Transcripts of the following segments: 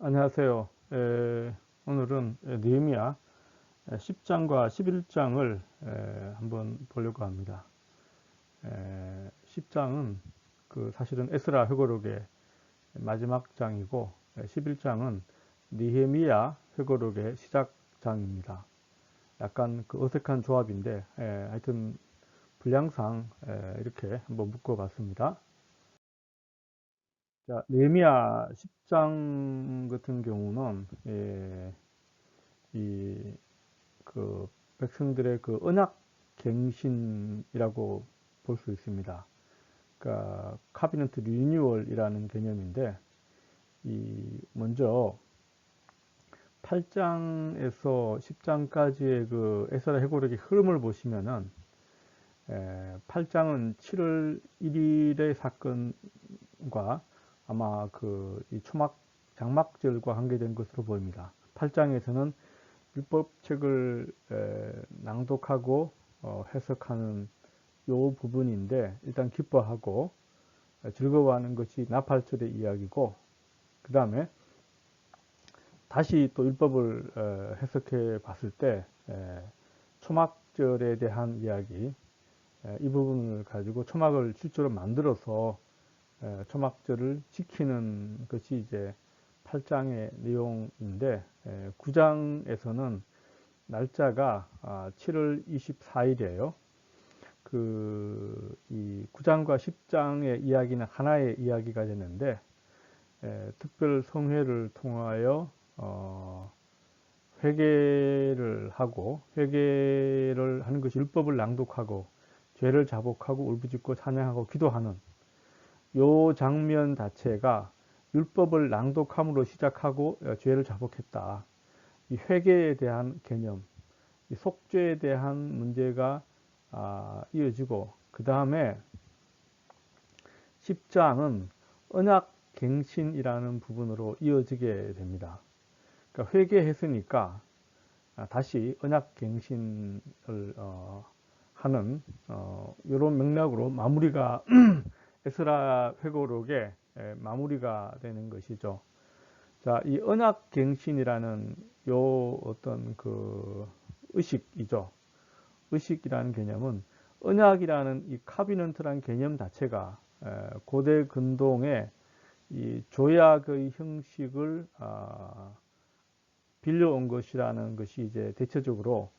안녕하세요. 오늘은 느헤미야 10장과 11장을 한번 보려고 합니다. 10장은 사실은 에스라 회고록의 마지막 장이고 11장은 느헤미야 회고록의 시작장입니다. 약간 어색한 조합인데 하여튼 분량상 이렇게 한번 묶어봤습니다. 자, 느헤미야 10장 같은 경우는 이 백성들의 언약 갱신이라고 볼 수 있습니다. 그러니까 카비넌트 리뉴얼이라는 개념인데 먼저 8장에서 10장까지의 에스라 해고록의 흐름을 보시면은 8장은 7월 1일의 사건과 아마 이 초막 장막절과 관계된 것으로 보입니다. 8장에서는 율법책을 낭독하고 해석하는 요 부분인데 일단 기뻐하고 즐거워하는 것이 나팔절의 이야기고 그 다음에 다시 또 율법을 해석해 봤을 때 초막절에 대한 이야기 이 부분을 가지고 초막을 실제로 만들어서 초막절을 지키는 것이 이제 8장의 내용인데 9장에서는 날짜가 7월 24일이에요. 이 9장과 10장의 이야기는 하나의 이야기가 되는데 특별 성회를 통하여 회개를 하고 회개를 하는 것이 율법을 낭독하고 죄를 자복하고 울부짖고 찬양하고 기도하는 요 장면 자체가 율법을 낭독함으로 시작하고 죄를 자복했다. 이 회개에 대한 개념, 이 속죄에 대한 문제가 이어지고 그 다음에 10장은 언약 갱신이라는 부분으로 이어지게 됩니다. 그러니까 회개했으니까 다시 언약 갱신을 하는 이런 맥락으로 마무리가 에스라 회고록의 마무리가 되는 것이죠. 자, 이 언약 갱신이라는 요 어떤 의식이죠. 의식이라는 개념은 언약이라는 이 카비넌트라는 개념 자체가 고대 근동의 이 조약의 형식을 빌려온 것이라는 것이 이제 대체적으로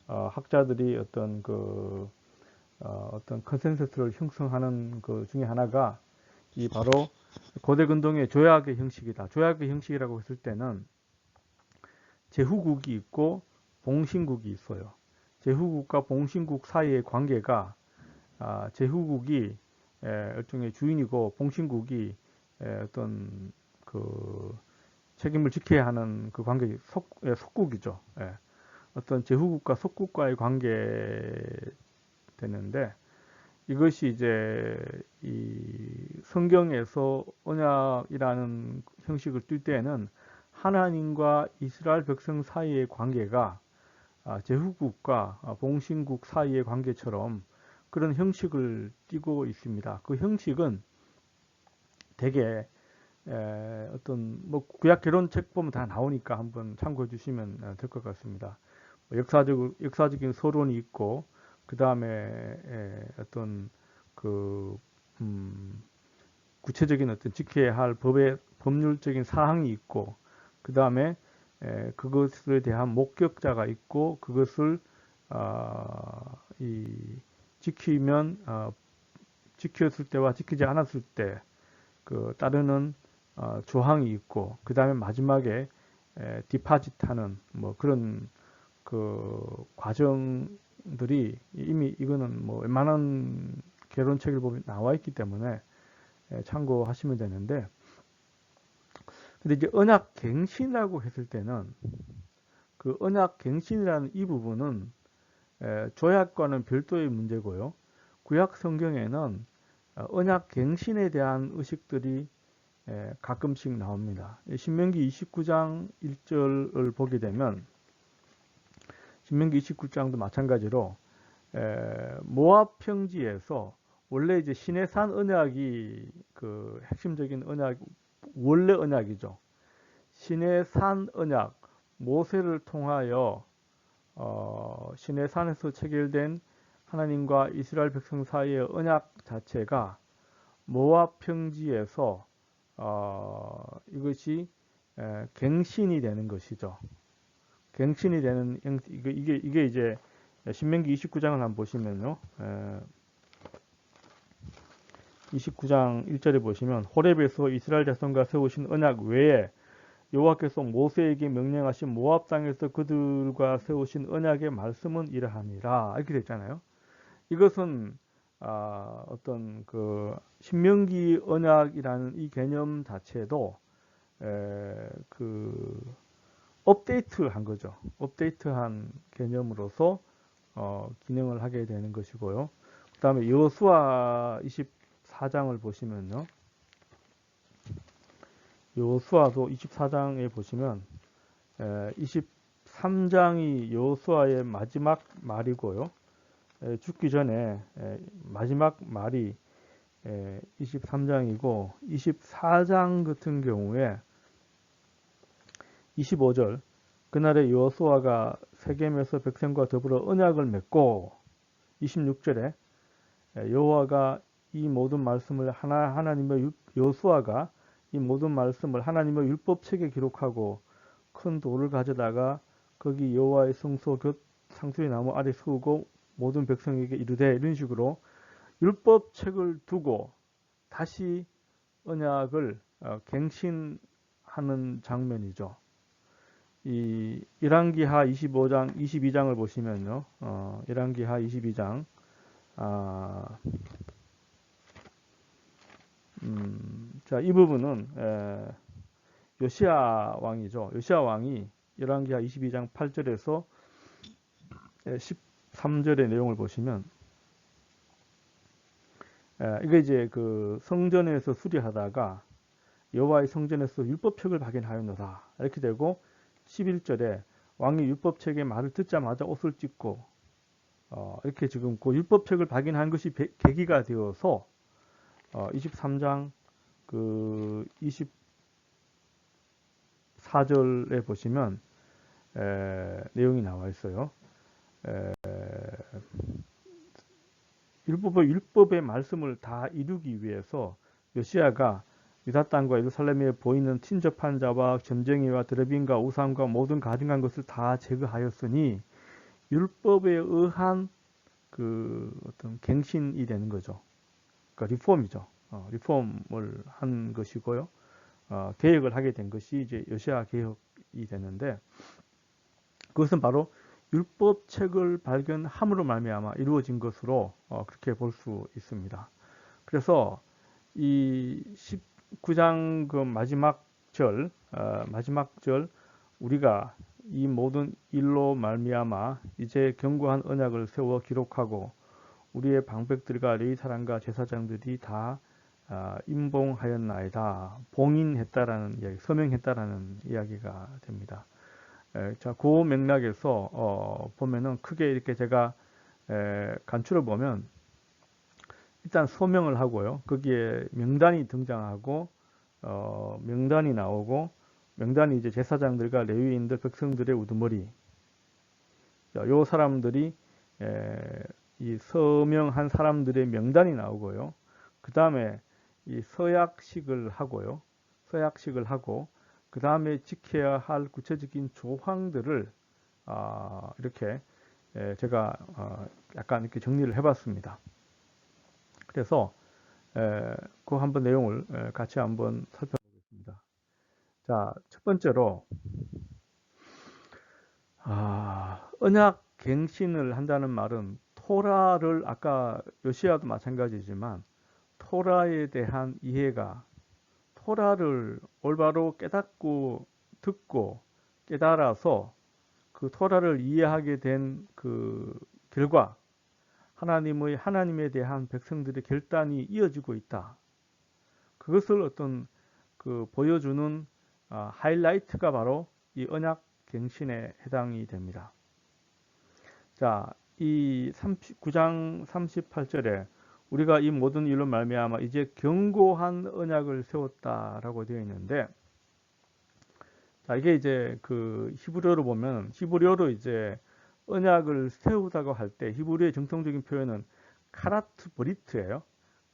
학자들이 어떤 컨센서스를 형성하는 그 중에 하나가 이 바로 고대 근동의 조약의 형식이다. 조약의 형식이라고 했을 때는 제후국이 있고 봉신국이 있어요. 제후국과 봉신국 사이의 관계가 제후국이 일종의 주인이고 봉신국이 어떤 책임을 지켜야 하는 그 관계 속국이죠. 어떤 제후국과 속국과의 관계 되는데 이것이 이제 이 성경에서 언약이라는 형식을 띨 때에는 하나님과 이스라엘 백성 사이의 관계가 제후국과 봉신국 사이의 관계처럼 그런 형식을 띠고 있습니다. 그 형식은 대개 어떤 구약 개론책 보면 다 나오니까 한번 참고해 주시면 될 것 같습니다. 역사적인 서론이 있고 그 다음에 어떤 구체적인 어떤 지켜야 할 법률적인 사항이 있고 그 다음에 그것에 대한 목격자가 있고 그것을 지키면 지켰을 때와 지키지 않았을 때 따르는 조항이 있고 그 다음에 마지막에 디파짓하는 뭐 그런 과정들이 이미 이거는 뭐 웬만한 개론책을 보면 나와 있기 때문에 참고하시면 되는데 근데 이제 언약 갱신이라고 했을 때는 그 언약 갱신이라는 이 부분은 조약과는 별도의 문제고요. 구약 성경에는 언약 갱신에 대한 의식들이 가끔씩 나옵니다. 신명기 29장 1절을 보게 되면 신명기 29장도 마찬가지로 모압 평지에서 원래 이제 시내산 언약이 핵심적인 언약 원래 언약이죠. 시내산 언약, 모세를 통하여 시내산에서 체결된 하나님과 이스라엘 백성 사이의 언약 자체가 모압 평지에서 이것이 갱신이 되는 것이죠. 갱신이 되는 이게 이제 신명기 29장을 한번 보시면요. 29장 1절에 보시면 호렙에서 이스라엘 자손과 세우신 언약 외에 여호와께서 모세에게 명령하신 모압 땅에서 그들과 세우신 언약의 말씀은 이러하니라 이렇게 됐잖아요. 이것은 어떤 그 신명기 언약이라는 이 개념 자체도 그 업데이트한 거죠. 업데이트한 개념으로서 기능을 하게 되는 것이고요. 그 다음에 여호수아 24장을 보시면요. 여호수아도 24장에 보시면 23장이 여호수아의 마지막 말이고요. 죽기 전에 마지막 말이 23장이고 24장 같은 경우에 25절 그날에 여호수아가 세겜에서 백성과 더불어 언약을 맺고 26절에 여호와가 이 모든 말씀을 하나님의 여호수아가 이 모든 말씀을 하나님의 율법책에 기록하고 큰 돌을 가져다가 거기 여호와의 성소 곁 상수리 나무 아래 세우고 모든 백성에게 이르되 이런 식으로 율법책을 두고 다시 언약을 갱신하는 장면이죠. 이 열왕기하 25장, 22장을 보시면요. 열왕기하 22장 자, 이 부분은 요시야 왕이죠. 요시야 왕이 열왕기하 22장 8절에서 13절의 내용을 보시면 이게 이제 그 성전에서 수리하다가 여호와의 성전에서 율법책을 발견하였노라 이렇게 되고 11절에 왕이 율법책의 말을 듣자마자 옷을 찢고 이렇게 지금 그 율법책을 발견한 것이 계기가 되어서 23장 그 24절에 보시면 내용이 나와 있어요. 율법의 말씀을 다 이루기 위해서 요시야가 유다 땅과 예루살렘에 보이는 친접한 자와 점쟁이와 드레빈과 우상과 모든 가증한 것을 다 제거하였으니 율법에 의한 그 어떤 갱신이 되는 거죠. 그러니까 리폼이죠. 리폼을 한 것이고요. 개혁을 하게 된 것이 이제 요시야 개혁이 되는데 그것은 바로 율법책을 발견함으로 말미암아 이루어진 것으로 그렇게 볼 수 있습니다. 그래서 이 19장 그 마지막 절 우리가 이 모든 일로 말미암아 이제 견고한 언약을 세워 기록하고 우리의 방백들과 레위 사람과 제사장들이 다 임봉하였나이다. 봉인했다라는 이야기, 서명했다라는 이야기가 됩니다. 자, 그 맥락에서 보면은 크게 이렇게 제가 간추려 보면 일단 소명을 하고요. 거기에 명단이 등장하고 명단이 나오고 명단이 이제 제사장들과 레위인들, 백성들의 우두머리. 요 사람들이 이 서명한 사람들의 명단이 나오고요. 그 다음에 이 서약식을 하고요. 서약식을 하고 그 다음에 지켜야 할 구체적인 조항들을 이렇게 제가 약간 이렇게 정리를 해봤습니다. 그래서 그 한번 내용을 같이 한번 살펴보겠습니다. 자, 첫 번째로 언약 갱신을 한다는 말은 토라를 아까 요시야도 마찬가지지만 토라에 대한 이해가 토라를 올바로 깨닫고 듣고 깨달아서 그 토라를 이해하게 된 그 결과 하나님에 대한 백성들의 결단이 이어지고 있다. 그것을 어떤 그 보여주는 하이라이트가 바로 이 언약 갱신에 해당이 됩니다. 자, 이 39장 38절에 우리가 이 모든 일로 말미암아 이제 견고한 언약을 세웠다라고 되어 있는데 자, 이게 이제 그 히브리어로 보면 히브리어로 이제 언약을 세우다고 할 때 히브리어의 정통적인 표현은 카라트 브리트예요.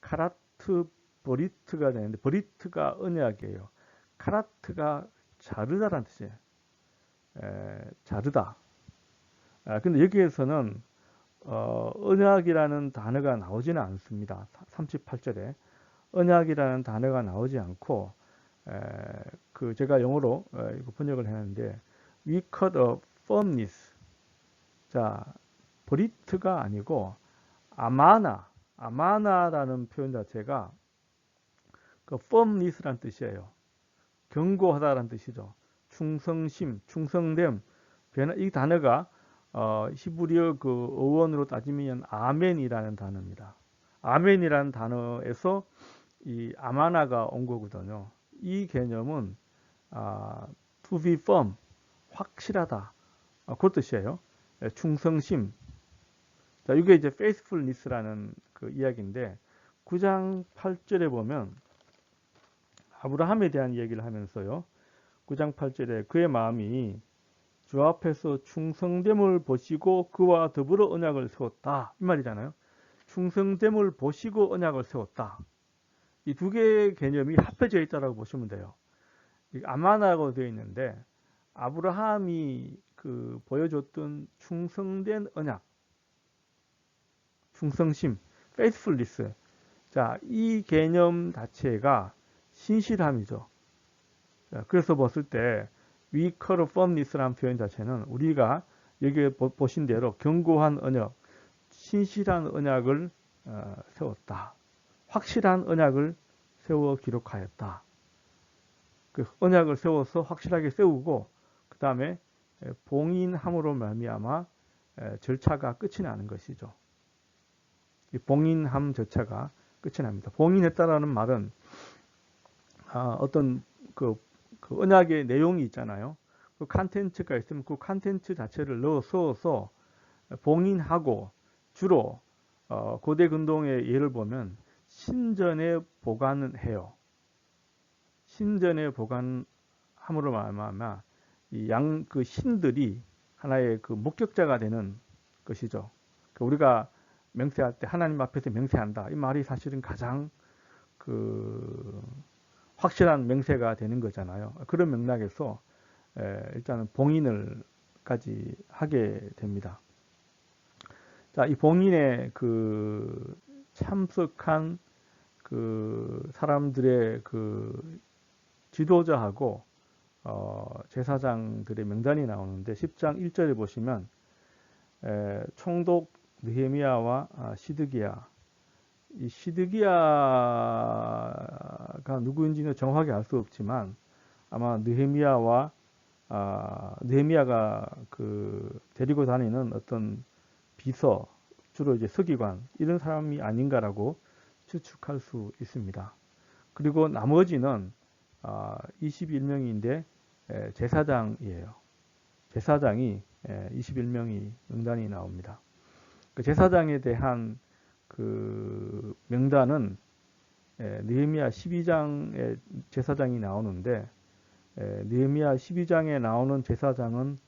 카라트 브리트가 되는데 브리트가 언약이에요. 카라트가 자르다라는 뜻이에요. 자르다. 근데 여기에서는 언약이라는 단어가 나오지는 않습니다. 38절에 언약이라는 단어가 나오지 않고 그 제가 영어로 이거 번역을 했는데 we cut a firmness. 자, 브리트가 아니고 아마나라는 표현 자체가 그 firmness라는 뜻이에요. 견고하다라는 뜻이죠. 충성심, 충성됨. 이 단어가 히브리어 그 어원으로 따지면 아멘이라는 단어입니다. 아멘이라는 단어에서 이 아마나가 온 거거든요. 이 개념은 to be firm, 확실하다. 그 뜻이에요. 충성심. 자, 이게 이제 faithfulness라는 그 이야기인데 9장 8절에 보면 아브라함에 대한 얘기를 하면서요. 9장 8절에 그의 마음이 주 앞에서 충성됨을 보시고 그와 더불어 언약을 세웠다. 이 말이잖아요. 충성됨을 보시고 언약을 세웠다. 이 두 개의 개념이 합해져 있다고 보시면 돼요. 아마나라고 되어 있는데 아브라함이 그 보여줬던 충성된 언약, 충성심, faithfulness. 자, 이 개념 자체가 신실함이죠. 자, 그래서 봤을 때 we call firmness라는 표현 자체는 우리가 여기 보신 대로 견고한 언약, 신실한 언약을 세웠다. 확실한 언약을 세워 기록하였다. 그 언약을 세워서 확실하게 세우고 그 다음에 봉인함으로 말미암아 절차가 끝이 나는 것이죠. 이 봉인함 절차가 끝이 납니다. 봉인했다라는 말은 어떤 그 언약의 내용이 있잖아요. 그 컨텐츠가 있으면 그 컨텐츠 자체를 넣어서 봉인하고 주로 고대 근동의 예를 보면 신전에 보관을 해요. 신전에 보관함으로 말미암아 그 신들이 하나의 그 목격자가 되는 것이죠. 우리가 맹세할 때 하나님 앞에서 맹세한다. 이 말이 사실은 가장 그 확실한 맹세가 되는 거잖아요. 그런 맥락에서 일단은 봉인을까지 하게 됩니다. 자, 이 봉인에 그 참석한 그 사람들의 그 지도자하고 제사장들의 명단이 나오는데 10장 1절에 보시면 총독 느헤미야와 시드기야. 이 시드기야가 누구인지는 정확하게 알 수 없지만 아마 느헤미야가 그 데리고 다니는 어떤 비서, 주로 이제 서기관 이런 사람이 아닌가라고 추측할 수 있습니다. 그리고 나머지는 21명인데 제사장이에요. 제사장이 21명이 명단이 나옵니다. 그 제사장에 대한 그 명단은 느헤미야 12장에 제사장이 나오는데 느헤미야 12장에 나오는 제사장은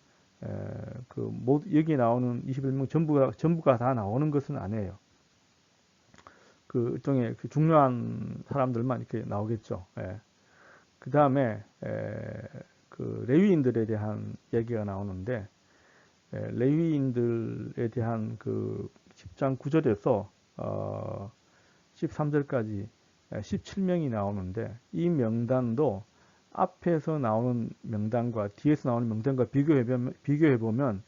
여기 나오는 21명 전부가 다 나오는 것은 아니에요. 그 일종의 그 중요한 사람들만 이렇게 나오겠죠. 그 다음에 그 레위인들에 대한 얘기가 나오는데 레위인들에 대한 그 10장 9절에서 13절까지 17명이 나오는데 이 명단도 앞에서 나오는 명단과 뒤에서 나오는 명단과 비교해보면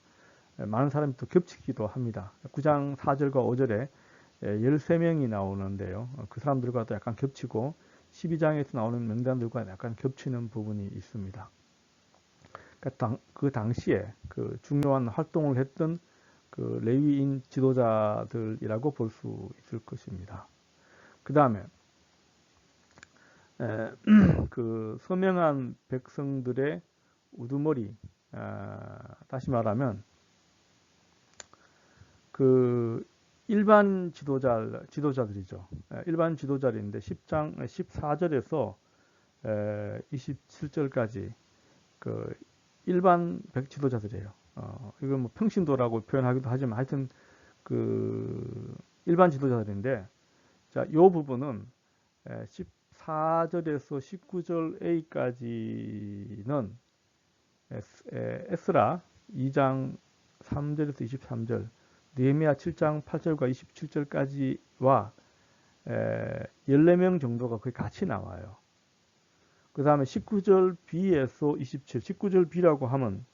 많은 사람이 또 겹치기도 합니다. 9장 4절과 5절에 13명이 나오는데요. 그 사람들과도 약간 겹치고 12장에서 나오는 명단들과 약간 겹치는 부분이 있습니다. 그러니까 그 당시에 그 중요한 활동을 했던 그 레위인 지도자들이라고 볼 수 있을 것입니다. 그 다음에 그 서명한 백성들의 우두머리, 다시 말하면 그 일반 지도자들이죠. 일반 지도자들인데 10장 14절에서 27절까지 그 일반 지도자들이에요. 이건 뭐 평신도라고 표현하기도 하지만 하여튼 그 일반 지도자들인데, 자, 요 부분은 14절에서 19절 A까지는 에스라 2장 3절에서 23절, 느헤미야 7장 8절과 27절까지와 14명 정도가 거의 같이 나와요. 그 다음에 19절 B에서 27, 19절 B라고 하면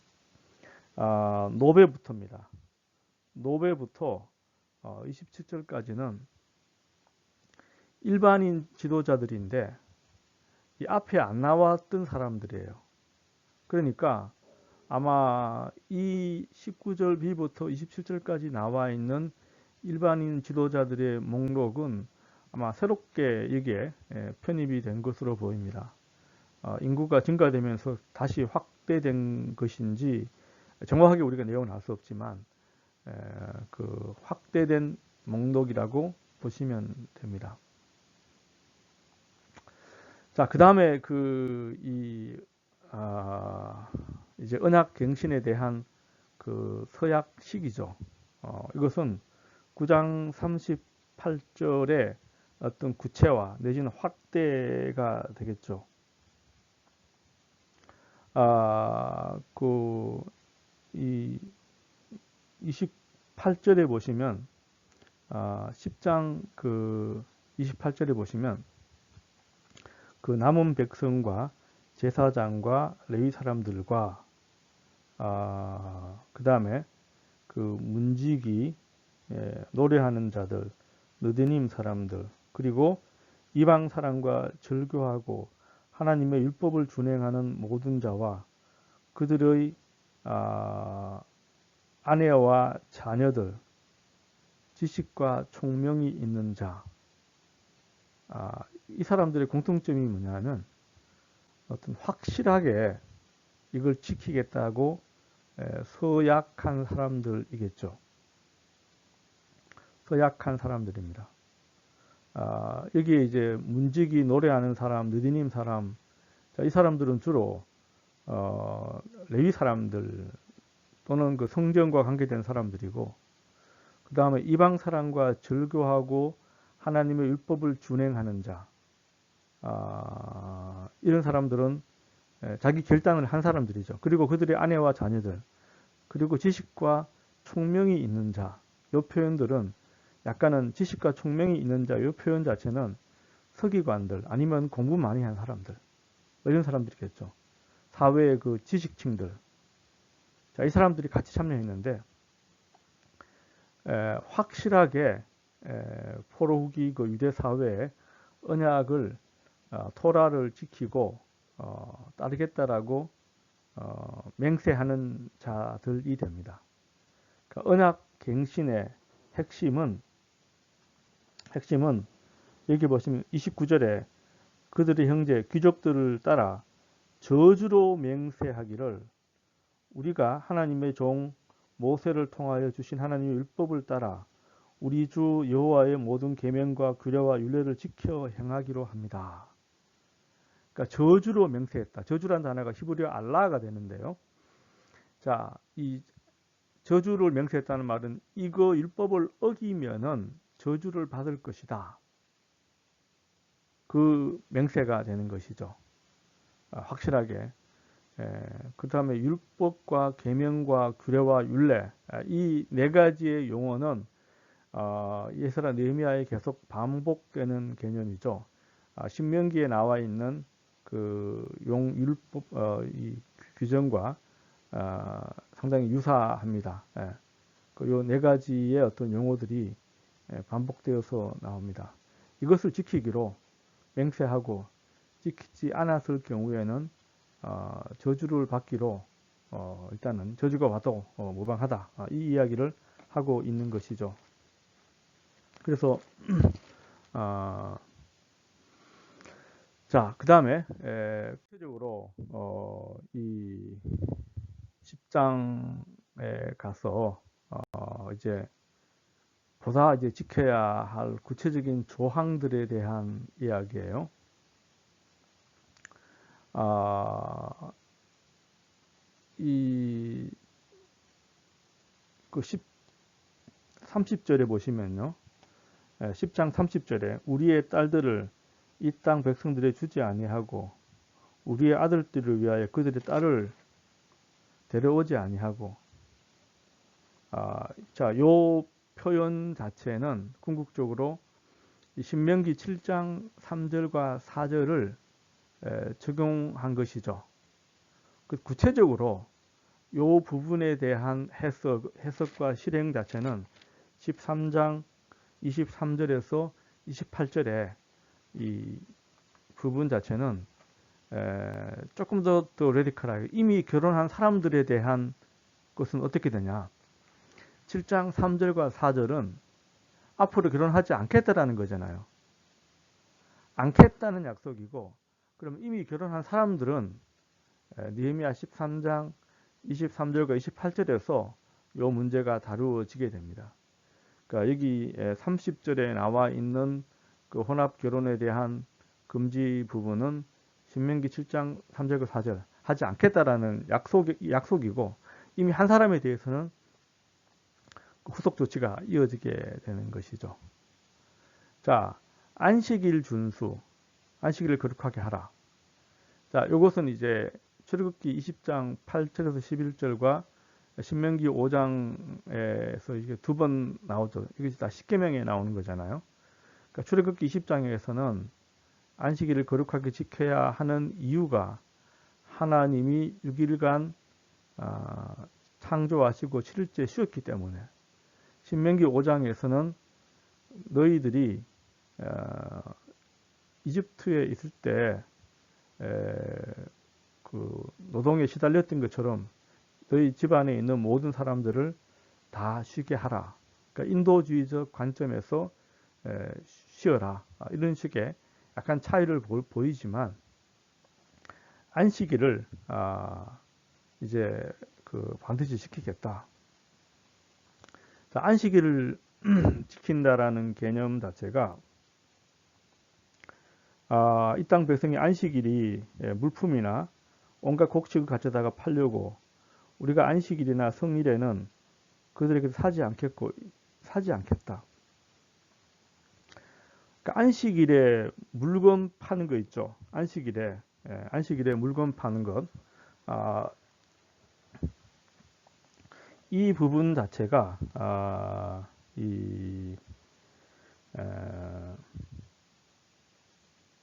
노베부터입니다. 노베부터 27절까지는 일반인 지도자들인데 이 앞에 안 나왔던 사람들이에요. 그러니까 아마 이 19절 B부터 27절까지 나와 있는 일반인 지도자들의 목록은 아마 새롭게 여기에 편입이 된 것으로 보입니다. 인구가 증가되면서 다시 확대된 것인지 정확하게 우리가 내용은 알 수 없지만 그 확대된 목록이라고 보시면 됩니다. 자, 그 다음에 이제 언약갱신에 대한 그 서약식이죠. 이것은 9장 38절의 어떤 구체화 내지는 확대가 되겠죠. 이 28절에 보시면 10장 28절에 보시면 그 남은 백성과 제사장과 레위 사람들과 그 다음에 그 문지기 노래하는 자들, 느디님 사람들, 그리고 이방 사람과 절교하고 하나님의 율법을 준행하는 모든 자와 그들의 아내와 자녀들, 지식과 총명이 있는 자, 이 사람들의 공통점이 뭐냐면 어떤 확실하게 이걸 지키겠다고 서약한 사람들이겠죠. 서약한 사람들입니다. 여기에 이제 문지기 노래하는 사람, 느디님 사람, 자, 이 사람들은 주로 레위 사람들 또는 그 성전과 관계된 사람들이고, 그 다음에 이방 사람과 절교하고 하나님의 율법을 준행하는 자, 이런 사람들은 자기 결단을 한 사람들이죠. 그리고 그들의 아내와 자녀들, 그리고 지식과 총명이 있는 자, 이 표현들은 약간은 지식과 총명이 있는 자, 이 표현 자체는 서기관들 아니면 공부 많이 한 사람들, 이런 사람들이겠죠. 사회의 그 지식층들, 자, 이 사람들이 같이 참여했는데 확실하게 포로 후기 그 유대 사회의 언약을 토라를 지키고 따르겠다라고 맹세하는 자들이 됩니다. 그러니까 언약 갱신의 핵심은 여기 보시면 29절에 그들의 형제 귀족들을 따라 저주로 맹세하기를 우리가 하나님의 종 모세를 통하여 주신 하나님의 율법을 따라 우리 주 여호와의 모든 계명과 규례와 율례를 지켜 행하기로 합니다. 그러니까 저주로 맹세했다. 저주란 단어가 히브리어 알라가 되는데요. 자, 이 저주를 맹세했다는 말은 이거 율법을 어기면은 저주를 받을 것이다. 그 맹세가 되는 것이죠. 확실하게. 그 다음에 율법과 계명과 규례와 율례, 이 네 가지의 용어는 에스라 느헤미야에 계속 반복되는 개념이죠. 신명기에 나와 있는 그 율법 이 규정과 상당히 유사합니다. 그 요 네 가지의 어떤 용어들이 반복되어서 나옵니다. 이것을 지키기로 맹세하고 지키지 않았을 경우에는 저주를 받기로 일단은 저주가 와도 무방하다, 이 이야기를 하고 있는 것이죠. 그래서 자, 그 다음에 구체적으로 이 10장에 가서 이제 보다 이제 지켜야 할 구체적인 조항들에 대한 이야기예요. 이, 그 30절에 보시면요. 10장 30절에 우리의 딸들을 이 땅 백성들에 주지 아니하고 우리의 아들들을 위하여 그들의 딸을 데려오지 아니하고 자, 요 표현 자체는 궁극적으로 신명기 7장 3절과 4절을 적용한 것이죠. 구체적으로 요 부분에 대한 해석과 실행 자체는 13장 23절에서 28절에 이 부분 자체는 조금 더 레디컬하게 이미 결혼한 사람들에 대한 것은 어떻게 되냐. 7장 3절과 4절은 앞으로 결혼하지 않겠다라는 거잖아요. 않겠다는 약속이고, 그럼 이미 결혼한 사람들은 느헤미야 13장 23절과 28절에서 이 문제가 다루어지게 됩니다. 그러니까 여기 30절에 나와 있는 그 혼합 결혼에 대한 금지 부분은 신명기 7장 3절과 4절 하지 않겠다라는 약속이고, 이미 한 사람에 대해서는 후속 조치가 이어지게 되는 것이죠. 자, 안식일 준수, 안식일을 거룩하게 하라. 자, 이것은 이제 출애굽기 20장 8절에서 11절과 신명기 5장에서 이게 두 번 나오죠. 이것이 다 십계명에 나오는 거잖아요. 그러니까 출애굽기 20장에서는 안식일을 거룩하게 지켜야 하는 이유가 하나님이 6일간 창조하시고 7일째 쉬었기 때문에, 신명기 5장에서는 너희들이 이집트에 있을 때 그 노동에 시달렸던 것처럼 너희 집안에 있는 모든 사람들을 다 쉬게 하라. 그러니까 인도주의적 관점에서 쉬어라. 이런 식의 약간 차이를 보이지만, 안식일을 이제 그 반드시 지키겠다. 자, 안식일을 지킨다라는 개념 자체가 이 땅 백성이 안식일이 물품이나 온갖 곡식을 가져다가 팔려고 우리가 안식일이나 성일에는 그들에게 사지 않겠다. 그러니까 안식일에 물건 파는 거 있죠. 안식일에 물건 파는 것. 이 부분 자체가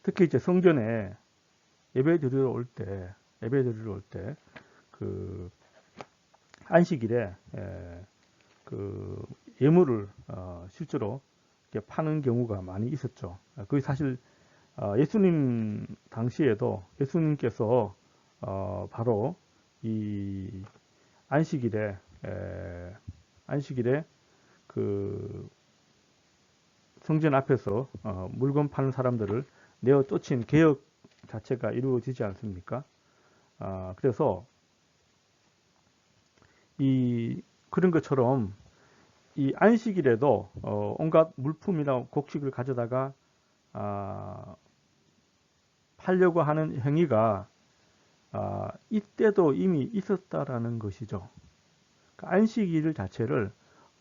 특히 이제 성전에 예배 드리러 올 때 그 안식일에 그 예물을 실제로 이렇게 파는 경우가 많이 있었죠. 그게 사실 예수님 당시에도 예수님께서 바로 이 안식일에 그 성전 앞에서 물건 파는 사람들을 내어 쫓은 개혁 자체가 이루어지지 않습니까? 그래서 그런 것처럼 이 안식일에도 온갖 물품이나 곡식을 가져다가 팔려고 하는 행위가 이때도 이미 있었다라는 것이죠. 그러니까 안식일 자체를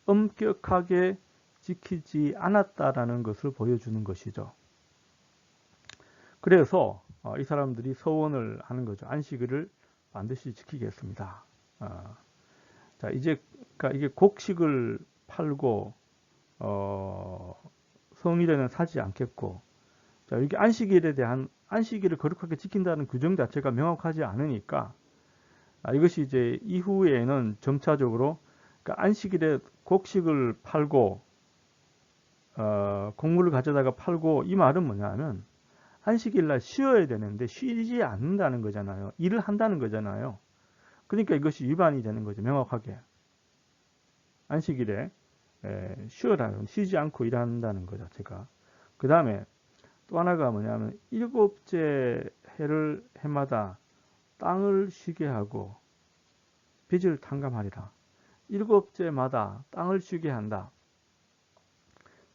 엄격하게 지키지 않았다라는 것을 보여주는 것이죠. 그래서 이 사람들이 서원을 하는 거죠. 안식일을 반드시 지키겠습니다. 자, 그러니까 이게 곡식을 팔고 성일에는 사지 않겠고, 자, 이게 안식일을 거룩하게 지킨다는 규정 자체가 명확하지 않으니까 이것이 이제 이후에는 점차적으로, 그러니까 안식일에 곡식을 팔고 곡물을 가져다가 팔고, 이 말은 뭐냐면 안식일날 쉬어야 되는데 쉬지 않는다는 거잖아요. 일을 한다는 거잖아요. 그러니까 이것이 위반이 되는 거죠. 명확하게. 안식일에 쉬어라. 쉬지 않고 일한다는 거 자체가. 그 다음에 또 하나가 뭐냐면 일곱째 해마다 땅을 쉬게 하고 빚을 탕감하리라. 일곱째마다 땅을 쉬게 한다.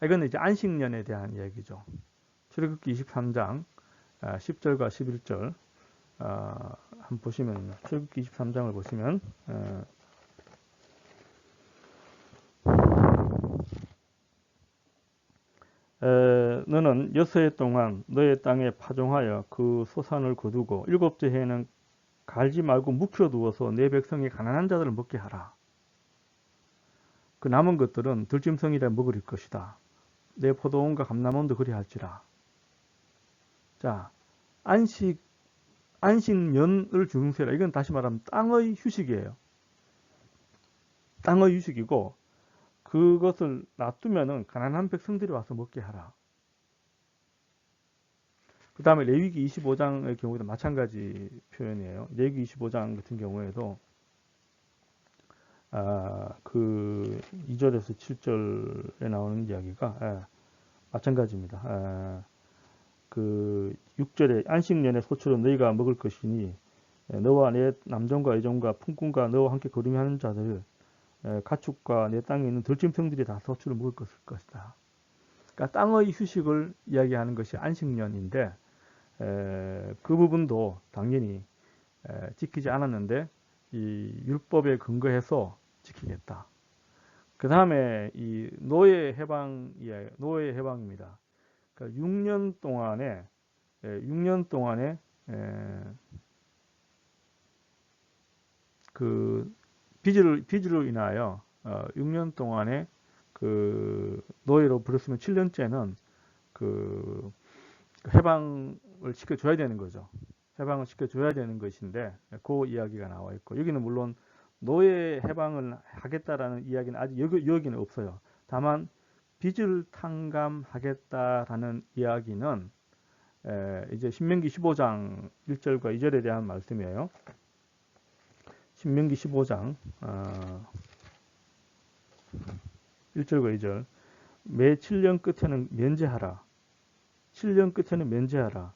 이건 이제 안식년에 대한 얘기죠. 출애굽기 23장 10절과 11절. 한번 보시면 출애굽기 23장을 보시면 너는 6해 동안 너의 땅에 파종하여 그 소산을 거두고 7째 해에는 갈지 말고 묵혀두어서 내 백성이 가난한 자들을 먹게 하라. 그 남은 것들은 들짐승이라 먹을 것이다. 내 포도원과 감람원도 그리할지라. 자, 안식년을 중세라. 이건 다시 말하면 땅의 휴식이에요. 땅의 휴식이고, 그것을 놔두면은 가난한 백성들이 와서 먹게 하라. 그 다음에 레위기 25장의 경우에도 마찬가지 표현이에요. 레위기 25장 같은 경우에도 그 2절에서 7절에 나오는 이야기가 마찬가지입니다. 그 6절에 안식년의 소처럼 너희가 먹을 것이니 너와 내 남종과 여종과 품꾼과 너와 함께 거류하는 자들 가축과 내 땅에 있는 들짐승들이 다 소출을 먹을 것이다. 그러니까 땅의 휴식을 이야기하는 것이 안식년인데 그 부분도 당연히 지키지 않았는데 이 율법에 근거해서 지키겠다. 그 다음에 이 노예 해방이에요. 노예 해방입니다. 그러니까 6년 동안에 그 빚으로 인하여 6년 동안에 그 노예로 부렸으면 7년째는 그 해방을 시켜줘야 되는 거죠. 해방을 시켜줘야 되는 것인데 그 이야기가 나와 있고 여기는 물론 노예 해방을 하겠다라는 이야기는 아직 여기는 없어요. 다만 빚을 탕감하겠다라는 이야기는 이제 신명기 15장 1절과 2절에 대한 말씀이에요. 신명기 15장 1절과 2절 매 7년 끝에는 면제하라. 7년 끝에는 면제하라.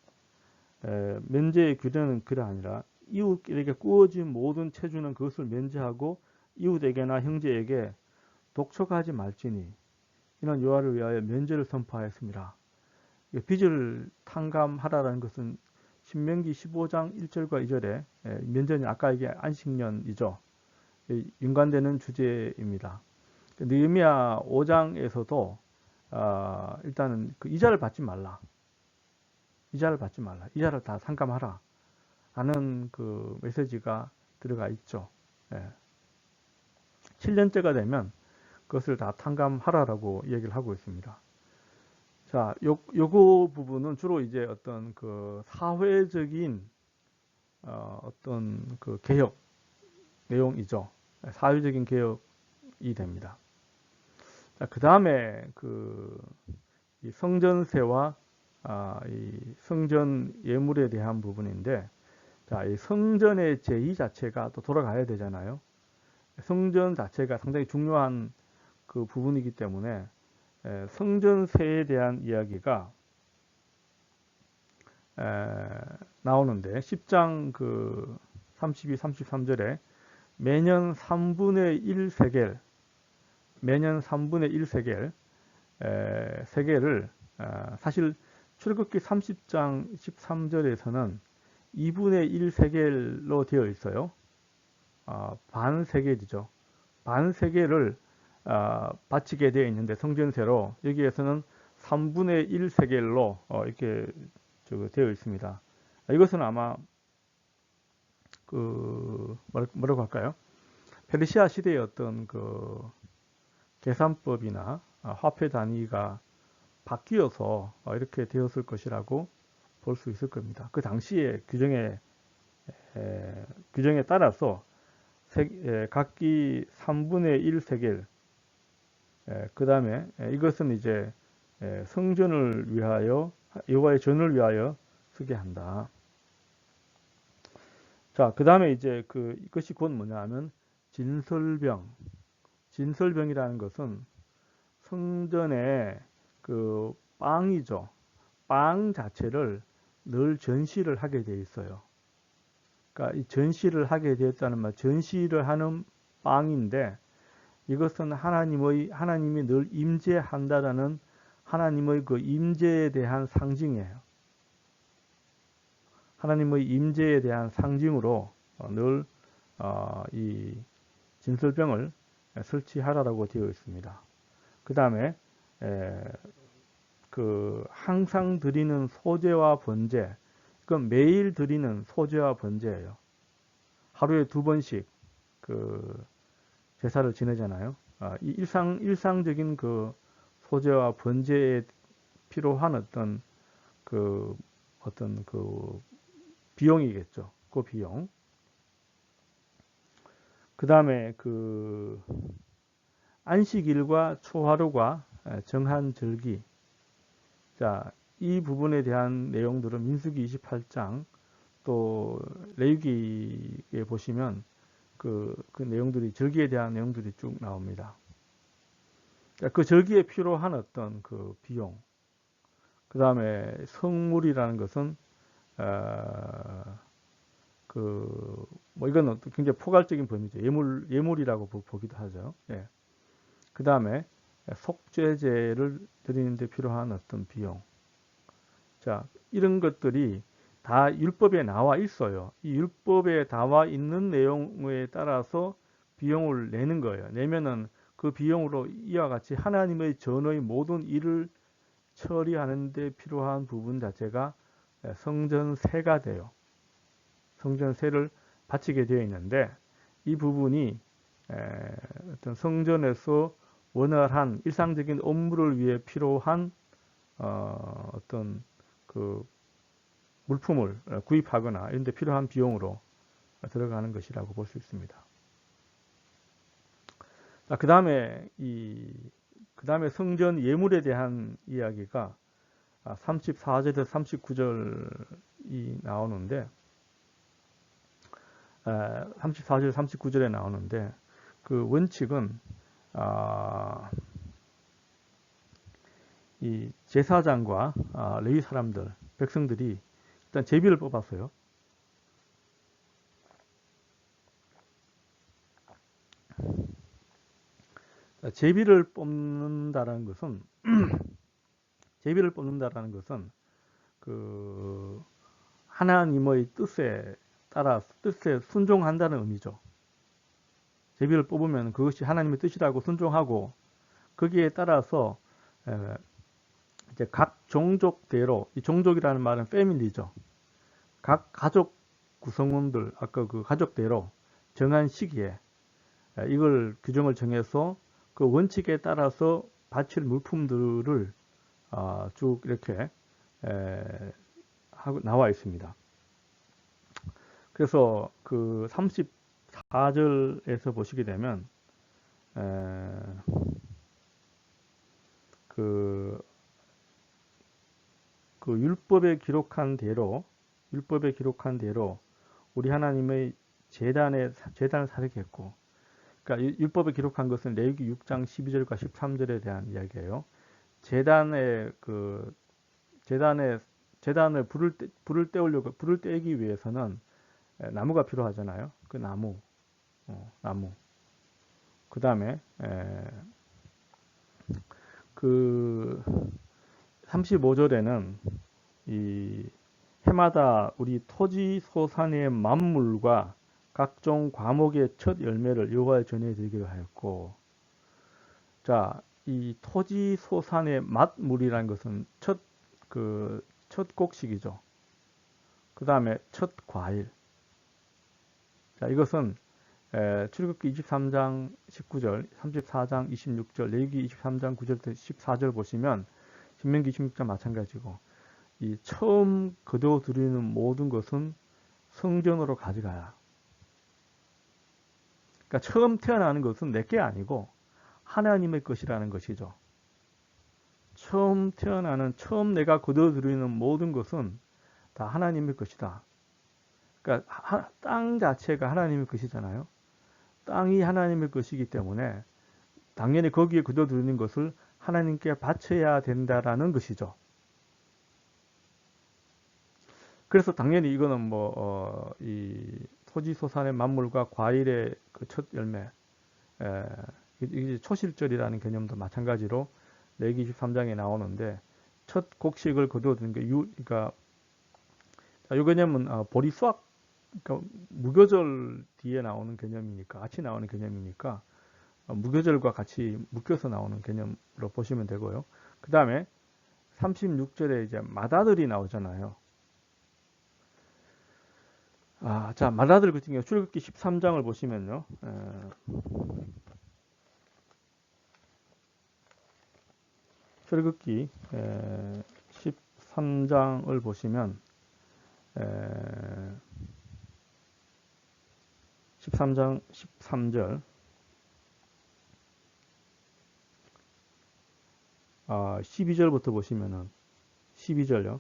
면제의 규례는 그러하니라. 이웃에게 구워진 모든 체주는 그것을 면제하고 이웃에게나 형제에게 독촉하지 말지니 이는 여호와를 위하여 면제를 선포하였습니다. 빚을 탕감하라라는 것은 신명기 15장 1절과 2절에 면제는 아까 이게 안식년이죠. 연관되는 주제입니다. 느헤미야 5장에서도 일단은 그 이자를 받지 말라. 이자를 다 탕감하라. 하는 그 메시지가 들어가 있죠. 7년째가 되면 그것을 다 탕감하라라고 얘기를 하고 있습니다. 자, 요거 부분은 주로 이제 어떤 그 사회적인 어떤 그 개혁 내용이죠. 사회적인 개혁이 됩니다. 자, 그 다음에 이 성전세와 이 성전 예물에 대한 부분인데, 자, 이 성전의 제의 자체가 또 돌아가야 되잖아요. 성전 자체가 상당히 중요한 그 부분이기 때문에 성전세에 대한 이야기가 나오는데 10장 그 32, 33절에 매년 3분의 1세겔 세겔을 사실 출애굽기 30장 13절에서는 2분의 1세겔로 되어 있어요. 반 세겔이죠. 반 세겔을 바치게 되어 있는데 성전세로 여기에서는 3분의 1세겔로 이렇게 되어 있습니다. 이것은 아마 그 뭐라고 할까요? 페르시아 시대의 어떤 그 계산법이나 화폐 단위가 바뀌어서 이렇게 되었을 것이라고 볼 수 있을 겁니다. 그 당시의 규정에 따라서 각기 3분의 1세겔 그 다음에 이것은 이제 성전을 위하여 여호와의 전을 위하여 쓰게 한다. 자, 그 다음에 이제 이것이 곧 뭐냐 하면 진설병이라는 것은 성전의 그 빵이죠. 빵 자체를 늘 전시를 하게 돼 있어요. 그러니까 이 전시를 하게 되었다는 말, 전시를 하는 빵인데 이것은 하나님이 늘 임재한다라는 하나님의 그 임재에 대한 상징이에요. 하나님의 임재에 대한 상징으로 늘 이 진설병을 설치하라고 되어 있습니다. 그 다음에 그 항상 드리는 소제와 번제, 그건 매일 드리는 소제와 번제예요. 하루에 2번씩 그 제사를 지내잖아요. 이 일상적인 그 소제와 번제에 필요한 어떤 그 비용이겠죠. 그 비용. 그 다음에 그 안식일과 초하루가 정한 절기. 자, 이 부분에 대한 내용들은 민수기 28장 또 레위기에 보시면 그 내용들이 절기에 대한 내용들이 쭉 나옵니다. 그 절기에 필요한 어떤 그 비용. 그 다음에 성물이라는 것은 뭐 이건 굉장히 포괄적인 범위죠. 예물이라고 보기도 하죠. 예. 그 다음에 속죄제를 드리는데 필요한 어떤 비용. 자, 이런 것들이 다 율법에 나와 있어요. 이 율법에 나와 있는 내용에 따라서 비용을 내는 거예요. 내면은 그 비용으로 이와 같이 하나님의 전의 모든 일을 처리하는 데 필요한 부분 자체가 성전세가 돼요. 성전세를 바치게 되어 있는데 이 부분이 어떤 성전에서 원활한 일상적인 업무를 위해 필요한 어떤 그 물품을 구입하거나 이런 데 필요한 비용으로 들어가는 것이라고 볼 수 있습니다. 그 다음에 성전 예물에 대한 이야기가 34절에서 39절이 나오는데 34절, 39절에 나오는데 그 원칙은 이 제사장과 레위 사람들, 백성들이 일단 제비를 뽑았어요. 제비를 뽑는다라는 것은 그 하나님의 뜻에 따라 뜻에 순종한다는 의미죠. 제비를 뽑으면 그것이 하나님의 뜻이라고 순종하고 거기에 따라서 이제 각 종족대로, 이 종족이라는 말은 패밀리죠. 각 가족 구성원들, 아까 그 가족대로 정한 시기에 이걸 규정을 정해서 그 원칙에 따라서 바칠 물품들을 쭉 이렇게 나와 있습니다. 그래서 그 34절에서 보시게 되면 그 율법에 기록한 대로 우리 하나님의 제단을 살겠고, 그러니까 율법에 기록한 것은 레위기 6장 12절과 13절에 대한 이야기예요. 제단을 불을 떼기 위해서는 나무가 필요하잖아요. 그 나무. 그 다음에 그 35절에는 이 해마다 우리 토지 소산의 만물과 각종 과목의 첫 열매를 여호와에 전해드리기로 하였고, 자, 이 토지 소산의 맛물이라는 것은 첫 곡식이죠. 그 다음에 첫 과일. 자, 이것은 출애굽기 23장 19절, 34장 26절, 레위기 23장 9절부터 14절 보시면 신명기 26장 마찬가지고, 이 처음 거두어들이는 모든 것은 성전으로 가져가야. 그러니까 처음 태어나는 것은 내게 아니고 하나님의 것이라는 것이죠. 처음 내가 거두어들이는 모든 것은 다 하나님의 것이다. 그러니까 땅 자체가 하나님의 것이잖아요. 땅이 하나님의 것이기 때문에 당연히 거기에 거두어들이는 것을 하나님께 바쳐야 된다라는 것이죠. 그래서 당연히 이거는 이 토지 소산의 만물과 과일의 그 첫 열매, 이게 초실절이라는 개념도 마찬가지로 레위기 23장에 나오는데 첫 곡식을 거두어드는 게 그러니까 자, 이 개념은 보리수학, 그러니까 무교절 뒤에 나오는 개념이니까, 같이 나오는 개념이니까 무교절과 같이 묶여서 나오는 개념으로 보시면 되고요. 그 다음에 36절에 이제 맏아들이 나오잖아요. 자, 맏아들 같은 경우 출애굽기 13장을 보시면요. 출애굽기 13장을 보시면 13장 13절 12절부터 보시면은 12절요.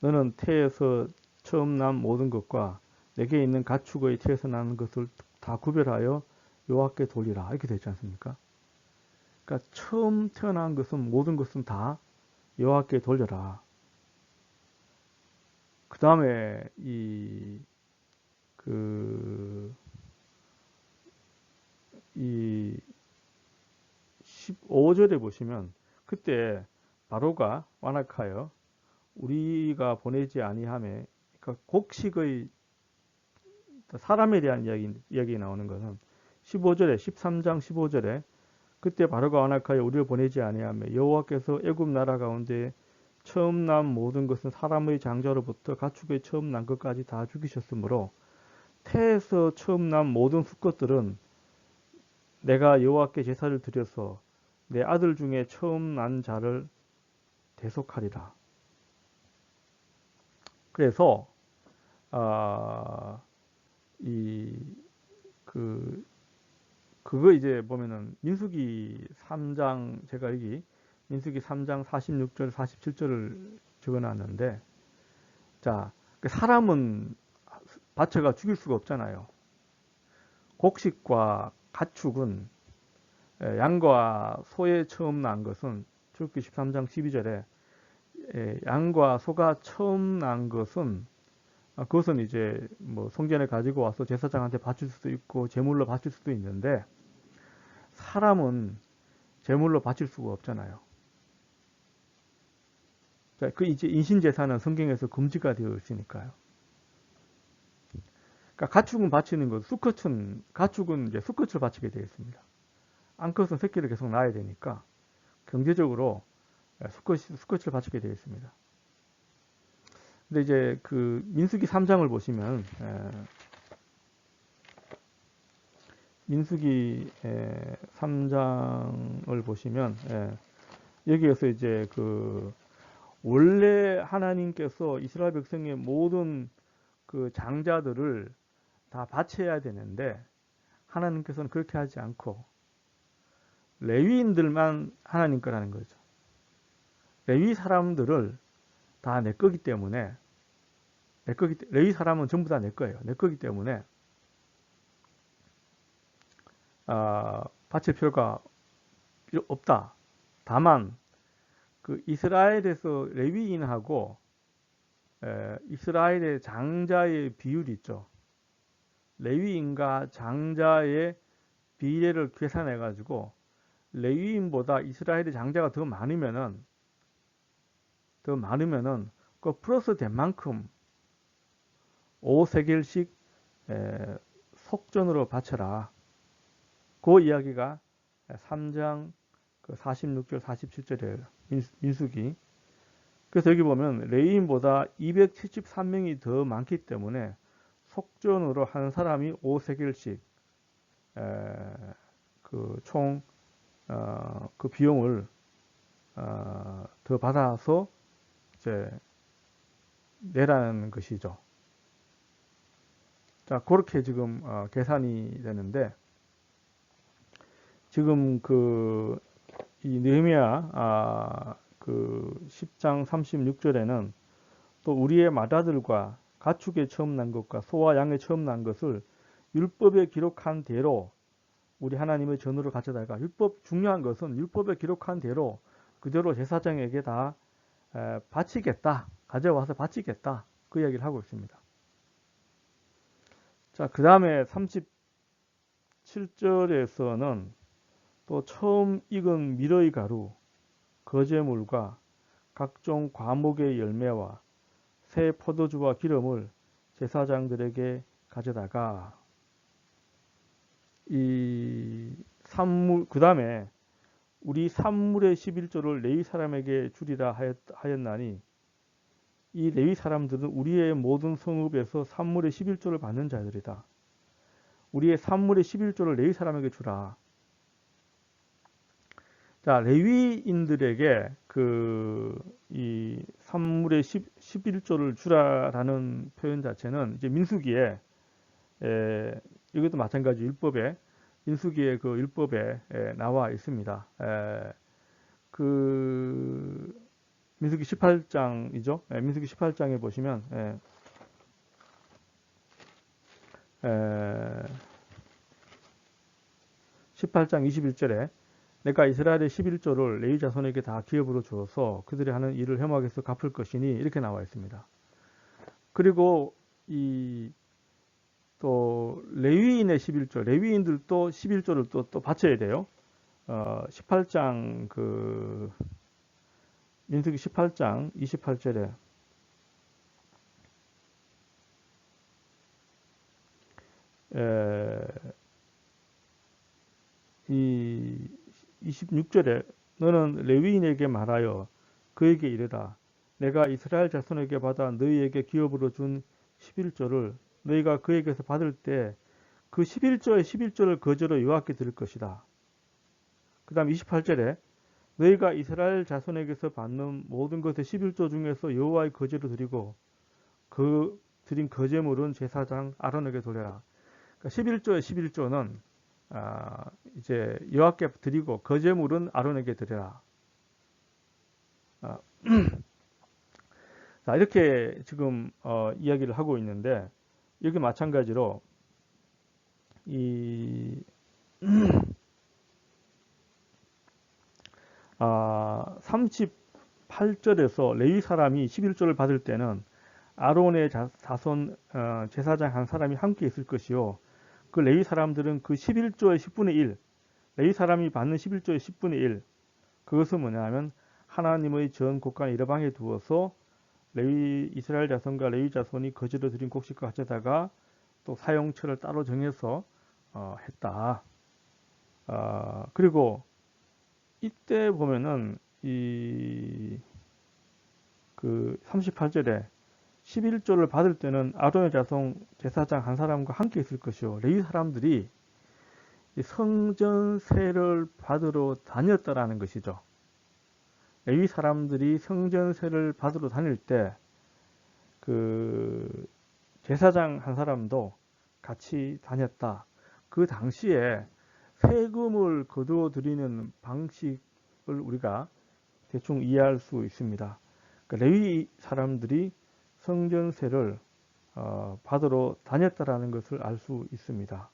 너는 태에서 처음 난 모든 것과 내게 있는 가축의 태에서 나는 것을 다 구별하여 여호와께 돌리라. 이렇게 되지 않습니까? 그러니까 처음 태어난 것은 모든 것은 다 여호와께 돌려라. 그 다음에 이 15절에 보시면 그때 바로가 완악하여 우리가 보내지 아니하매, 그러니까 곡식의 사람에 대한 이야기 나오는 것은 15절에 13장 15절에 그때 바로가 완악하여 우리를 보내지 아니하며 여호와께서 애굽 나라 가운데 처음 난 모든 것은 사람의 장자로부터 가축의 처음 난 것까지 다 죽이셨으므로 태에서 처음 난 모든 수컷들은 내가 여호와께 제사를 드려서 내 아들 중에 처음 난 자를 대속하리라. 그래서 그거 이제 보면은 민수기 3장, 제가 여기 민수기 3장 46절 47절을 적어놨는데, 자, 사람은 바쳐가 죽일 수가 없잖아요. 곡식과 가축은, 양과 소에 처음 난 것은 출애굽기 13장 12절에 양과 소가 처음 난 것은 그것은 이제 뭐 성전에 가지고 와서 제사장한테 바칠 수도 있고 제물로 바칠 수도 있는데, 사람은 제물로 바칠 수가 없잖아요. 자, 그 이제 인신제사는 성경에서 금지가 되어 있으니까요. 그러니까 가축은 바치는 것, 가축은 이제 수컷을 바치게 되어 있습니다. 암컷은 새끼를 계속 낳아야 되니까 경제적으로 수컷을 바치게 되어 있습니다. 근데 이제 그 민수기 3장을 보시면 민수기 3장을 보시면 여기에서 이제 그 원래 하나님께서 이스라엘 백성의 모든 그 장자들을 다 바쳐야 되는데 하나님께서는 그렇게 하지 않고 레위인들만 하나님 거라는 거죠. 레위 사람들을 다 내 거기 때문에 레위 사람은 전부 다 내 거예요. 내 거기 때문에 바칠 필요가 없다. 다만 그 이스라엘에서 레위인하고 이스라엘의 장자의 비율이 있죠. 레위인과 장자의 비례를 계산해 가지고 레위인보다 이스라엘의 장자가 더 많으면은 그 플러스 된 만큼 5세겔씩 속전으로 바쳐라. 그 이야기가 3장 46절 47절이에요. 민수기. 그래서 여기 보면 레위인보다 273명이 더 많기 때문에 속전으로 한 사람이 5세겔씩 총 그 비용을 더 받아서 이제 내라는 것이죠. 자, 그렇게 지금 계산이 되는데, 지금 이 느헤미야 그 10장 36절에는 또 우리의 맏아들과 가축의 처음 난 것과 소와 양의 처음 난 것을 율법에 기록한 대로 우리 하나님의 전으로 가져다가, 중요한 것은 율법에 기록한 대로 그대로 제사장에게 다 바치겠다. 가져와서 바치겠다. 그 이야기를 하고 있습니다. 자, 그 다음에 37절에서는 또 처음 익은 미러의 가루, 거제물과 각종 과목의 열매와 새 포도주와 기름을 제사장들에게 가져다가 이 산물 그 다음에 우리 산물의 11조를 레위 사람에게 주리라 하였나니 이 레위 사람들은 우리의 모든 성읍에서 산물의 11조를 받는 자들이다. 우리의 산물의 11조를 레위 사람에게 주라. 자, 레위인들에게 이 산물의 11조를 주라라는 표현 자체는 이제 민수기에 이것도 마찬가지 율법에 민수기의 그 율법에 나와 있습니다. 그 민수기 18장이죠. 민수기 18장에 보시면 18장 21절에 내가 이스라엘의 11조를 레위 자손에게 다 기업으로 주어서 그들이 하는 일을 회막에서 갚을 것이니 이렇게 나와 있습니다. 그리고 또 레위인의 11조, 레위인들도 11조를 또 바쳐야 돼요. 18장 민수기 18장 28절에 이 26절에 너는 레위인에게 말하여 그에게 이르라 내가 이스라엘 자손에게 받아 너희에게 기업으로 준 11조를 너희가 그에게서 받을 때 그 11조의 11조를 거저로 여호와께 드릴 것이다. 그 다음 28절에 너희가 이스라엘 자손에게서 받는 모든 것의 11조 중에서 여호와의 거제로 드리고 그 드린 거제물은 제사장 아론에게 돌려라. 그러니까 11조의 11조는 이제 여호와께 드리고 거제물은 아론에게 드려라. 자, 이렇게 지금 이야기를 하고 있는데 여기 마찬가지로 이 38절에서 레위 사람이 11조를 받을 때는 아론의 자손 제사장 한 사람이 함께 있을 것이요. 그 레위 사람들은 그 11조의 10분의 1, 레위 사람이 받는 11조의 10분의 1, 그것은 뭐냐면 하나님의 전 곳간 여러 방에 두어서 이스라엘 자손과 레위 자손이 거제로 드린 곡식과 가져다가 또 사용처를 따로 정해서 했다. 그리고 이때 보면은 그 38절에 11조를 받을 때는 아론의 자손 제사장 한 사람과 함께 있을 것이요. 레위 사람들이 성전세를 받으러 다녔다라는 것이죠. 레위 사람들이 성전세를 받으러 다닐 때 그 제사장 한 사람도 같이 다녔다. 그 당시에 세금을 거두어 드리는 방식을 우리가 대충 이해할 수 있습니다. 그러니까 레위 사람들이 성전세를 받으러 다녔다라는 것을 알 수 있습니다.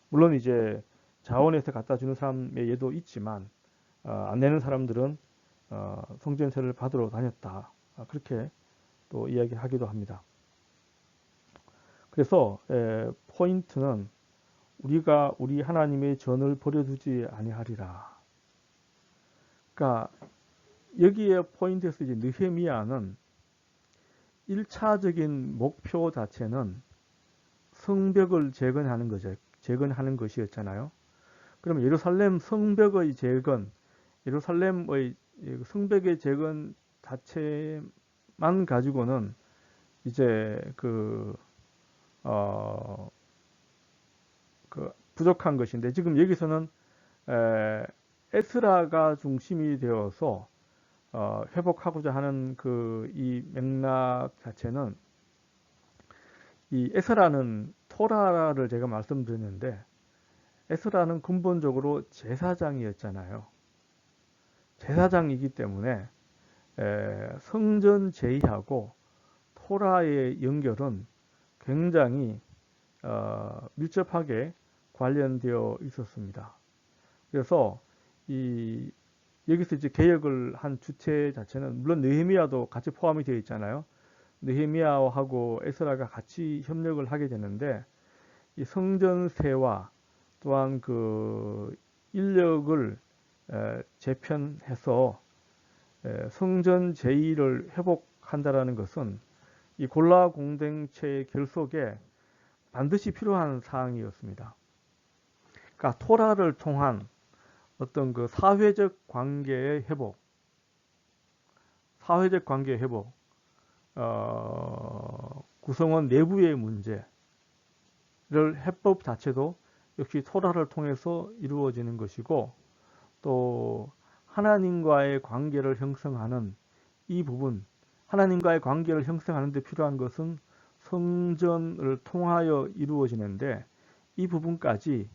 물론 이제 자원에서 갖다 주는 사람의 예도 있지만 안 내는 사람들은 성전세를 받으러 다녔다. 그렇게 또 이야기하기도 합니다. 그래서 포인트는 우리가 우리 하나님의 전을 버려두지 아니하리라. 그러니까 여기에 포인트에서 이제 느헤미야는 1차적인 목표 자체는 성벽을 재건하는 것이었잖아요. 그러면 예루살렘 성벽의 재건, 예루살렘의 성벽의 재건 자체만 가지고는 이제 부족한 것인데 지금 여기서는 에스라가 중심이 되어서 회복하고자 하는 이 맥락 자체는 이 에스라는 토라를 제가 말씀드렸는데 에스라는 근본적으로 제사장이었잖아요. 제사장이기 때문에 성전 제의하고 토라의 연결은 굉장히 밀접하게 관련되어 있었습니다. 그래서 여기서 이제 개혁을 한 주체 자체는 물론 느헤미야도 같이 포함이 되어 있잖아요. 느헤미야하고 에스라가 같이 협력을 하게 되는데 이 성전세와 또한 그 인력을 재편해서 성전 제의를 회복한다라는 것은 이 골라 공동체의 결속에 반드시 필요한 사항이었습니다. 그러니까 토라를 통한 어떤 그 사회적 관계의 회복, 구성원 내부의 문제를 해법 자체도 역시 토라를 통해서 이루어지는 것이고, 또 하나님과의 관계를 형성하는 이 부분, 하나님과의 관계를 형성하는 데 필요한 것은 성전을 통하여 이루어지는데, 이 부분까지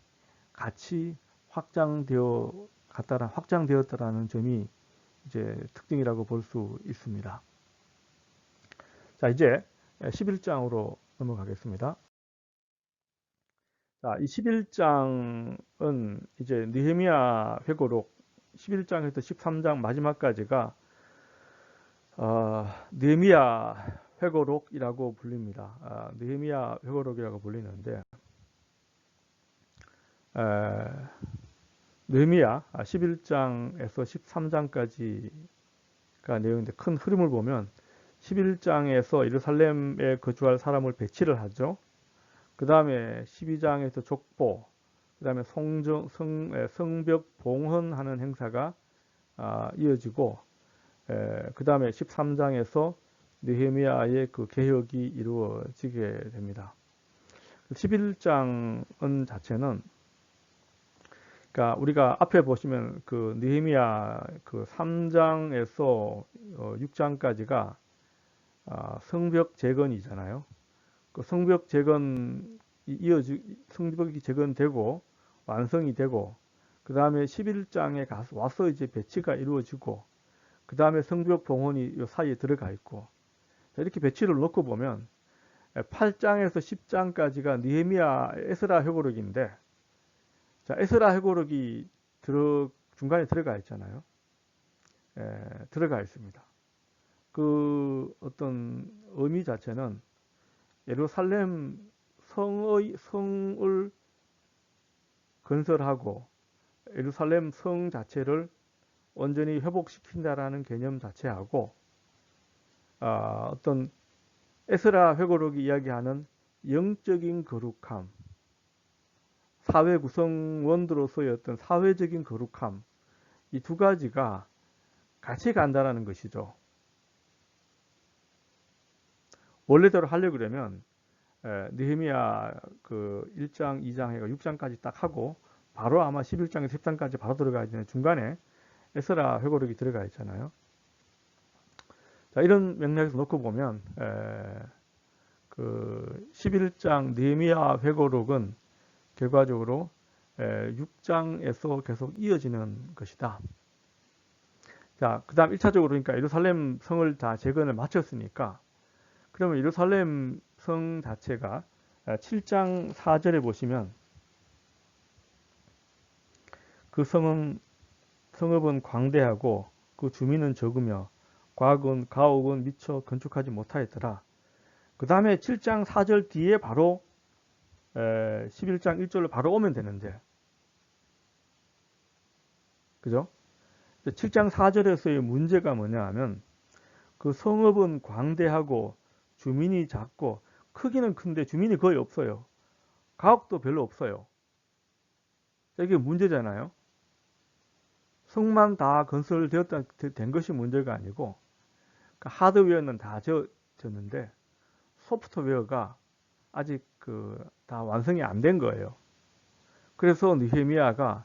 같이 확장되었다라는 점이 이제 특징이라고 볼 수 있습니다. 자, 이제 11장으로 넘어가겠습니다. 자, 이 11장은 이제 느헤미야 회고록 11장에서 13장 마지막까지가 느헤미야 회고록이라고 불립니다. 느헤미야 회고록이라고 불리는데, 느헤미야 11장에서 13장까지가 내용인데, 큰 흐름을 보면 11장에서 예루살렘에 거주할 사람을 배치를 하죠. 그 다음에 12장에서 족보, 그 다음에 성벽 봉헌하는 행사가 이어지고, 그 다음에 13장에서 느헤미야의 그 개혁이 이루어지게 됩니다. 11장은 자체는, 그러니까 우리가 앞에 보시면 그 느헤미야 그 3장에서 6장까지가 성벽 재건이잖아요. 그 성벽이 재건되고 완성이 되고, 그 다음에 11장에 와서 이제 배치가 이루어지고, 그 다음에 성벽 봉헌이 이 사이에 들어가 있고, 이렇게 배치를 놓고 보면 8장에서 10장까지가 느헤미야 에스라 회고록인데, 자, 에스라 회고록이 중간에 들어가 있잖아요. 들어가 있습니다. 그 어떤 의미 자체는 예루살렘 성을 건설하고 예루살렘 성 자체를 온전히 회복시킨다라는 개념 자체하고, 어떤 에스라 회고록이 이야기하는 영적인 거룩함, 사회 구성원들로서의 어떤 사회적인 거룩함, 이 두 가지가 같이 간다는 것이죠. 원래대로 하려고 그러면 느헤미야 그 1장, 2장 해가 6장까지 딱 하고 바로 아마 11장에서 10장까지 바로 들어가야 되는, 중간에 에스라 회고록이 들어가 있잖아요. 자, 이런 맥락에서 놓고 보면 그 11장 느헤미야 회고록은 결과적으로 6장에서 계속 이어지는 것이다. 자, 그 다음 1차적으로 그러니까 예루살렘 성을 다 재건을 마쳤으니까, 그러면 예루살렘 성 자체가 7장 4절에 보시면 그 성읍은 광대하고 그 주민은 적으며 가옥은 미처 건축하지 못하였더라. 그 다음에 7장 4절 뒤에 바로 11장 1절로 바로 오면 되는데, 그죠? 7장 4절에서의 문제가 뭐냐 하면, 그 성읍은 광대하고 주민이 작고, 크기는 큰데 주민이 거의 없어요. 가옥도 별로 없어요. 이게 문제잖아요. 성만 다 건설된 것이 문제가 아니고, 하드웨어는 다 졌는데 소프트웨어가 아직 다 완성이 안 된 거예요. 그래서 느헤미야가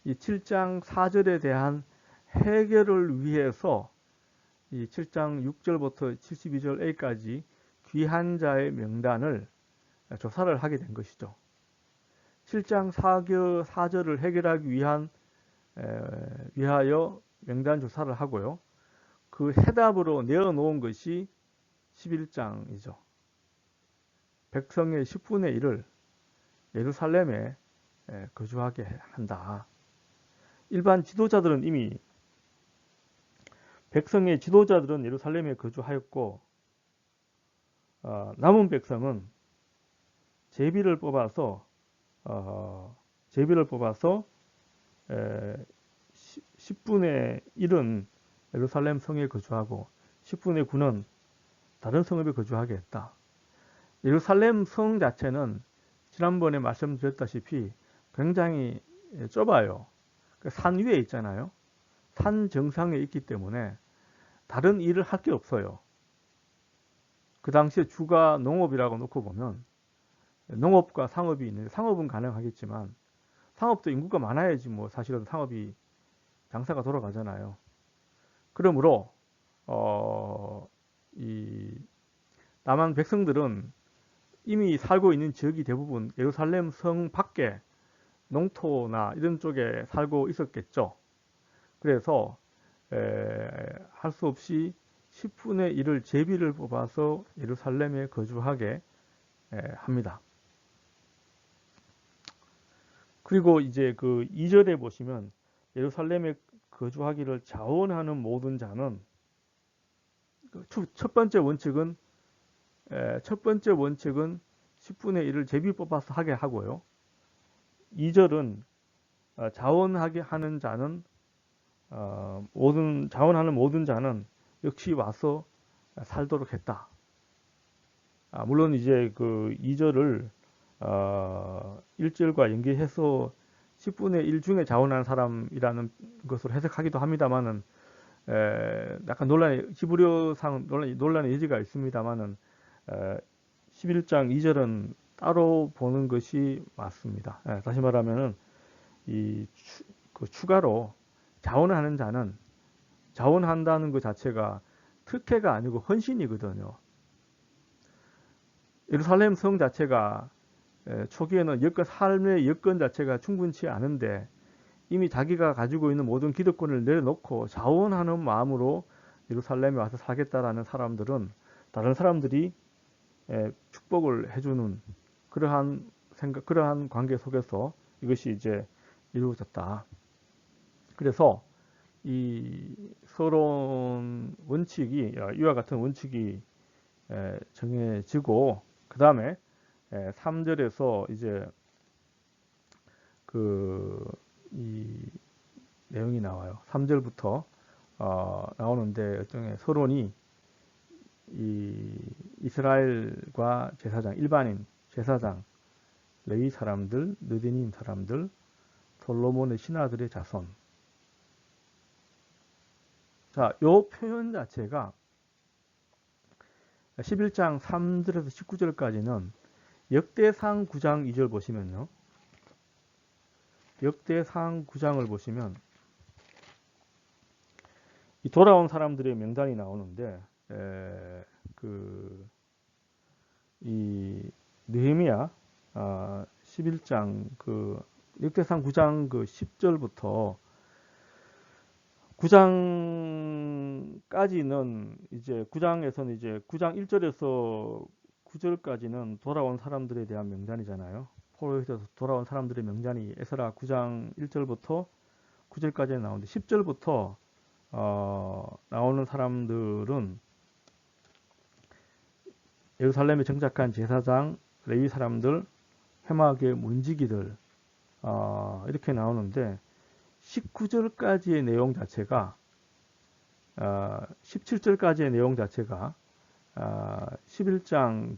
이 7장 4절에 대한 해결을 위해서 이 7장 6절부터 72절 A까지 귀한 자의 명단을 조사를 하게 된 것이죠. 7장 4절을 해결하기 위하여 명단 조사를 하고요. 그 해답으로 내어놓은 것이 11장이죠. 백성의 10분의 1을 예루살렘에 거주하게 한다. 일반 지도자들은 이미 백성의 지도자들은 예루살렘에 거주하였고, 남은 백성은 제비를 뽑아서 10분의 1은 예루살렘 성에 거주하고 10분의 9는 다른 성읍에 거주하게 했다. 예루살렘 성 자체는 지난번에 말씀드렸다시피 굉장히 좁아요. 산 위에 있잖아요. 산 정상에 있기 때문에 다른 일을 할 게 없어요. 그 당시에 주가 농업이라고 놓고 보면 농업과 상업이 있는데, 상업은 가능하겠지만 상업도 인구가 많아야지 뭐 사실은 상업이 장사가 돌아가잖아요. 그러므로 이 남한 백성들은 이미 살고 있는 지역이 대부분 예루살렘 성 밖에 농토나 이런 쪽에 살고 있었겠죠. 그래서 할 수 없이 10분의 1을 제비를 뽑아서 예루살렘에 거주하게 합니다. 그리고 이제 그 2절에 보시면 예루살렘에 거주하기를 자원하는 모든 자는, 첫 번째 원칙은 10분의 1을 제비 뽑아서 하게 하고요. 2절은 자원하게 하는 자는 자원하는 모든 자는 역시 와서 살도록 했다. 물론 이제 그 2절을 1절과 연계해서 10분의 1 중에 자원하는 사람이라는 것으로 해석하기도 합니다만은, 약간 히브리어상 논란의 여지가 있습니다만은, 11장 2절은 따로 보는 것이 맞습니다. 다시 말하면은 그 추가로 자원하는 자는, 자원한다는 것 자체가 특혜가 아니고 헌신이거든요. 예루살렘 성 자체가 초기에는 삶의 여건 자체가 충분치 않은데 이미 자기가 가지고 있는 모든 기득권을 내려놓고 자원하는 마음으로 예루살렘에 와서 살겠다라는 사람들은 다른 사람들이 축복을 해주는 그러한 관계 속에서 이것이 이제 이루어졌다. 그래서 이 서론 원칙이, 이와 같은 원칙이 정해지고, 그 다음에 3절에서 이제 이 내용이 나와요. 3절부터 나오는데, 일종의 서론이 이 이스라엘과 제사장, 일반인 제사장, 레위 사람들, 느디님 사람들, 솔로몬의 신하들의 자손. 자, 요 표현 자체가 11장 3절에서 19절까지는 역대상 9장 2절 보시면요. 역대상 9장을 보시면 이 돌아온 사람들의 명단이 나오는데, 이 느헤미야 11장 역대상 9장 10절부터 9장까지는 이제 9장에서는 이제 9장 1절에서 9절까지는 돌아온 사람들에 대한 명단이잖아요. 포로에서 돌아온 사람들의 명단이 에스라 9장 1절부터 9절까지 나오는데, 10절부터 나오는 사람들은 예루살렘에 정착한 제사장, 레위 사람들, 회막의 문지기들, 이렇게 나오는데 19절까지의 내용 자체가 17절까지의 내용 자체가 11장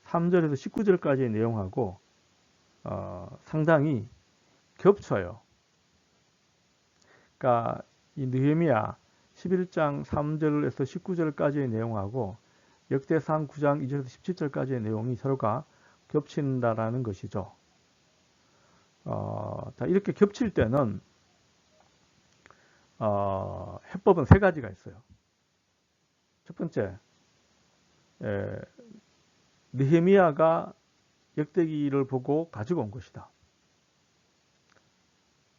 3절에서 19절까지의 내용하고 상당히 겹쳐요. 그러니까 이 느헤미야 11장 3절에서 19절까지의 내용하고 역대상 9장 2절에서 17절까지의 내용이 서로가 겹친다라는 것이죠. 이렇게 겹칠 때는 해법은 세 가지가 있어요. 첫 번째, 느헤미야가 역대기를 보고 가지고 온 것이다.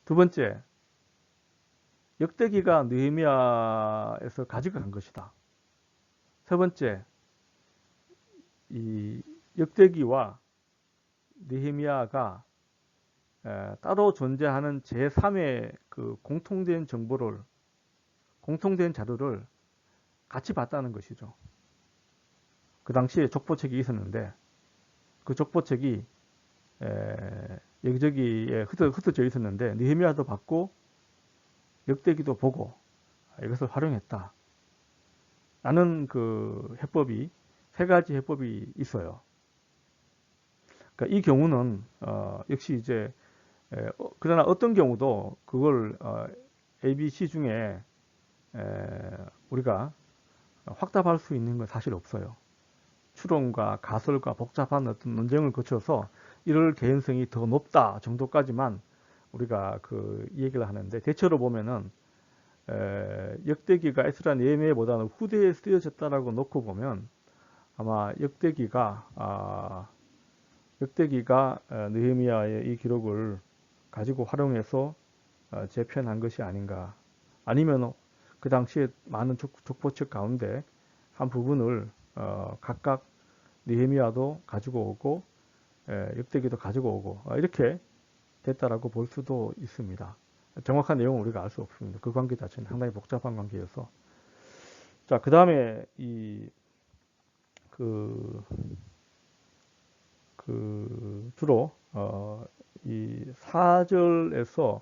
두 번째, 역대기가 느헤미야에서 가져간 것이다. 세 번째, 이 역대기와 느헤미야가 따로 존재하는 제3의 공통된 정보를, 공통된 자료를 같이 봤다는 것이죠. 그 당시에 족보책이 있었는데 그 족보책이 여기저기에 흩어져 있었는데 느헤미야도 받고 역대기도 보고 이것을 활용했다. 라는 그 해법이, 세 가지 해법이 있어요. 그러니까 이 경우는 역시 이제 그러나 어떤 경우도 그걸 A, B, C 중에 우리가 확답할 수 있는 건 사실 없어요. 추론과 가설과 복잡한 어떤 논쟁을 거쳐서 이럴 개연성이 더 높다 정도까지만 우리가 그 얘기를 하는데, 대체로 보면은 역대기가 에스라 느헤미야보다는 후대에 쓰여졌다라고 놓고 보면 아마 역대기가 느헤미야의 이 기록을 가지고 활용해서 재편한 것이 아닌가. 아니면 그 당시에 많은 족보책 가운데 한 부분을 각각 느헤미야도 가지고 오고 역대기도 가지고 오고 이렇게 됐다라고 볼 수도 있습니다. 정확한 내용은 우리가 알 수 없습니다. 그 관계 자체는 상당히 복잡한 관계여서. 자, 그 다음에 그, 주로 이 4절에서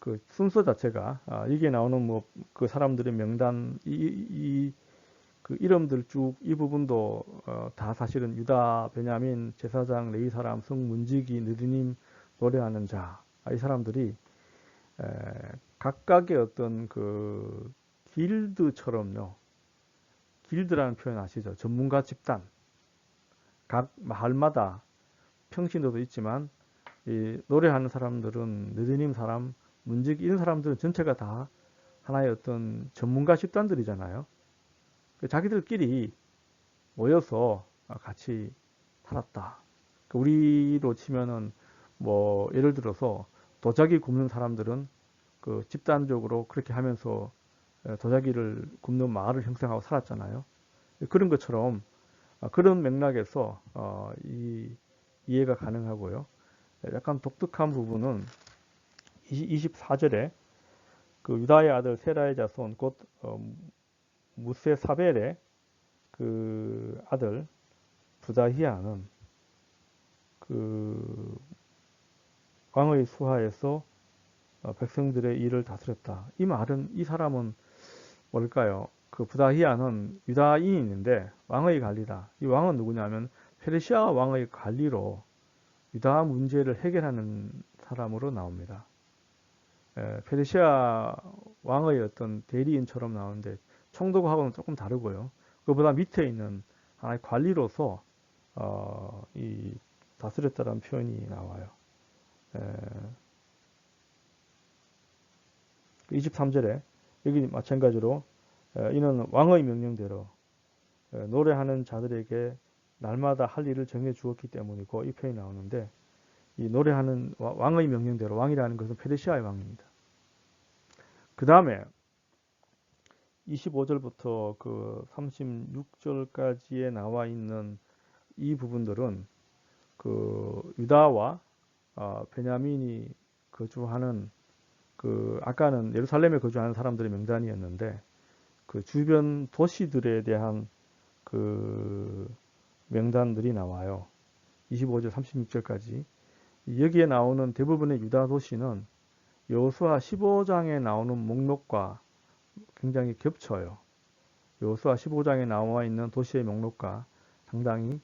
그 순서 자체가 이게 나오는 뭐 그 사람들의 명단 그 이름들 쭉 이 부분도 다 사실은 유다, 베냐민, 제사장, 레위 사람, 성 문지기, 느디님, 노래하는 자, 이 사람들이 각각의 어떤 그 길드처럼요. 길드라는 표현 아시죠? 전문가 집단. 각 마을마다 평신도도 있지만 이 노래하는 사람들은 느디님 사람, 문지기 이런 사람들은 전체가 다 하나의 어떤 전문가 집단들이잖아요. 자기들끼리 모여서 같이 살았다. 우리로 치면은 뭐 예를 들어서 도자기 굽는 사람들은 그 집단적으로 그렇게 하면서 도자기를 굽는 마을을 형성하고 살았잖아요. 그런 것처럼 그런 맥락에서 이 이해가 가능하고요. 약간 독특한 부분은 24절에 그 유다의 아들 세라의 자손 곧 무세사벨의 그 아들 부다히야는 그 왕의 수하에서 백성들의 일을 다스렸다. 이 말은 이 사람은 뭘까요? 그 부다히야는 유다인인데 왕의 관리다. 이 왕은 누구냐면 페르시아 왕의 관리로 유다 문제를 해결하는 사람으로 나옵니다. 페르시아 왕의 어떤 대리인처럼 나오는데 총독하고는 조금 다르고요. 그보다 밑에 있는 하나의 관리로서 이 다스렸다는 표현이 나와요. 23절에 여기 마찬가지로 이는 왕의 명령대로 노래하는 자들에게 날마다 할 일을 정해 주었기 때문이고 이 표현이 나오는데, 이 노래하는 왕의 명령대로, 왕이라는 것은 페르시아의 왕입니다. 그 다음에 25절부터 그 36절까지에 나와 있는 이 부분들은 그 유다와 베냐민이 거주하는 그 아까는 예루살렘에 거주하는 사람들의 명단이었는데 그 주변 도시들에 대한 그 명단들이 나와요. 25절 36절까지. 여기에 나오는 대부분의 유다 도시는 여호수아 15장에 나오는 목록과 굉장히 겹쳐요. 여호수아 15장에 나와 있는 도시의 목록과 상당히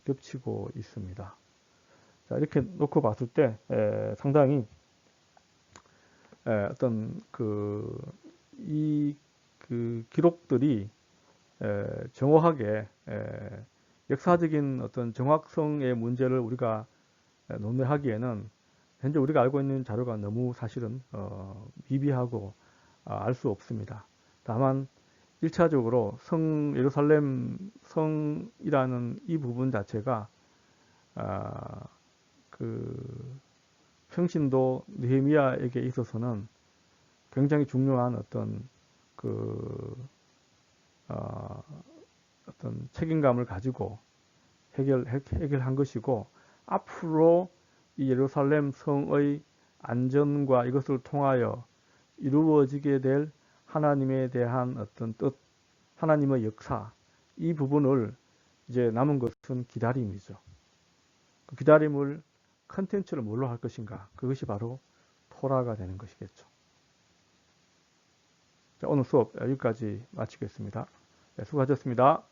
겹치고 있습니다. 자, 이렇게 놓고 봤을 때 상당히 어떤 그 기록들이 정확하게 역사적인 어떤 정확성의 문제를 우리가 논의하기에는 현재 우리가 알고 있는 자료가 너무 사실은 미비하고 알 수 없습니다. 다만 1차적으로 예루살렘 성이라는 이 부분 자체가 그 평신도 느헤미야에게 있어서는 굉장히 중요한 어떤 책임감을 가지고 해결한 것이고, 앞으로 이 예루살렘 성의 안전과 이것을 통하여 이루어지게 될 하나님에 대한 어떤 뜻, 하나님의 역사, 이 부분을 이제 남은 것은 기다림이죠. 그 기다림을 컨텐츠를 뭘로 할 것인가? 그것이 바로 토라가 되는 것이겠죠. 자, 오늘 수업 여기까지 마치겠습니다. 네, 수고하셨습니다.